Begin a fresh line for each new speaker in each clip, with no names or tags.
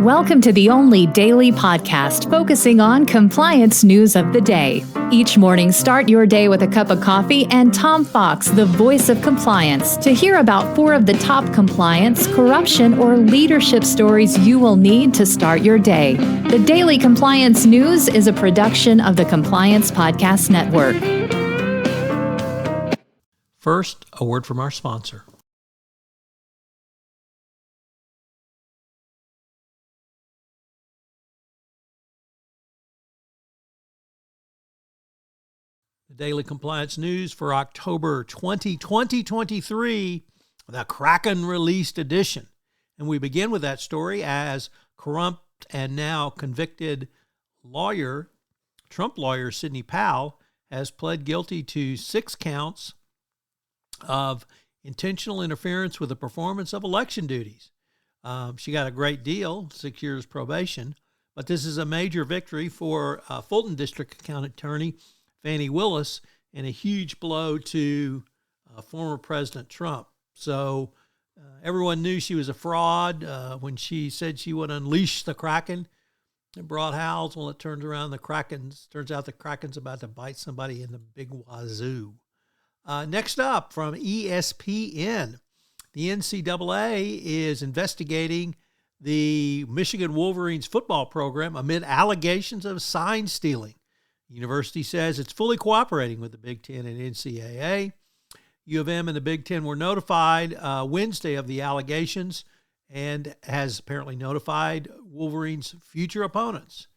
Welcome to the only daily podcast focusing on compliance news of the day. Each morning, start your day with a cup of coffee and Tom Fox, the voice of compliance, to hear about 4 of the top compliance, corruption, or leadership stories you will need to start your day. The Daily Compliance News is a production of the Compliance Podcast Network.
First, a word from our sponsor. The Daily Compliance News for October 2023, the Kraken released edition. And we begin with that story as corrupt and now convicted Trump lawyer Sidney Powell has pled guilty to 6 counts of intentional interference with the performance of election duties. She got a great deal, 6 years probation, but this is a major victory for Fulton District County Attorney Fani Willis, and a huge blow to former President Trump. So everyone knew she was a fraud when she said she would unleash the Kraken. It brought howls. Well, it turns out the Kraken's about to bite somebody in the big wazoo. Next up, from ESPN, the NCAA is investigating the Michigan Wolverines football program amid allegations of sign stealing. The university says it's fully cooperating with the Big Ten and NCAA. U of M and the Big Ten were notified Wednesday of the allegations and has apparently notified Wolverines' future opponents.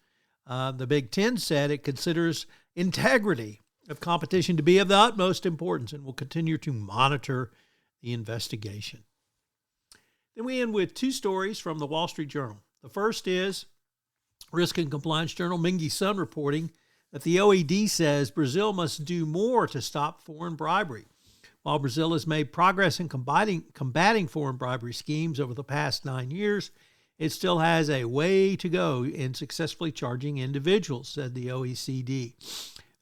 The Big Ten said it considers integrity of competition to be of the utmost importance and will continue to monitor the investigation. Then we end with 2 stories from the Wall Street Journal. The first is Risk and Compliance Journal, Mingy Sun reporting that the OED says Brazil must do more to stop foreign bribery. While Brazil has made progress in combating foreign bribery schemes over the past 9 years, it still has a way to go in successfully charging individuals, said the OECD.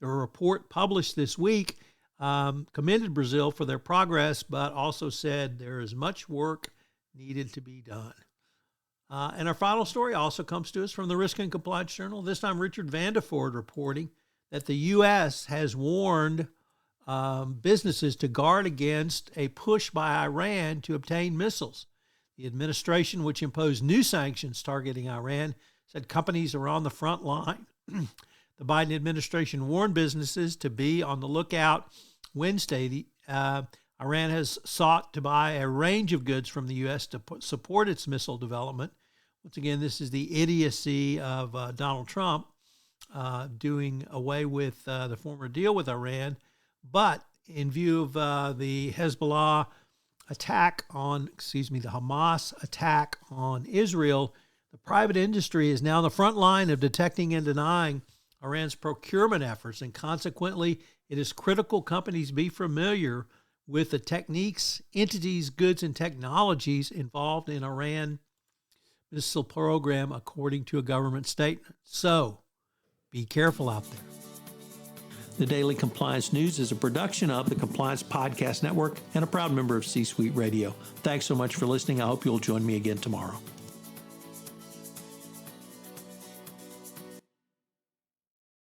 The report published this week commended Brazil for their progress, but also said there is much work needed to be done. And our final story also comes to us from the Risk and Compliance Journal. This time, Richard Vandeford reporting that the U.S. has warned businesses to guard against a push by Iran to obtain missiles. The administration, which imposed new sanctions targeting Iran, said companies are on the front line. The Biden administration warned businesses to be on the lookout. Wednesday, Iran has sought to buy a range of goods from the U.S. to support its missile development. Once again, this is the idiocy of Donald Trump doing away with the former deal with Iran. But in view of the Hamas attack on Israel, the private industry is now on the front line of detecting and denying Iran's procurement efforts, and consequently, it is critical companies be familiar with the techniques, entities, goods, and technologies involved in Iran missile program, according to a government statement. So, be careful out there. The Daily Compliance News is a production of the Compliance Podcast Network and a proud member of C-Suite Radio. Thanks so much for listening. I hope you'll join me again tomorrow.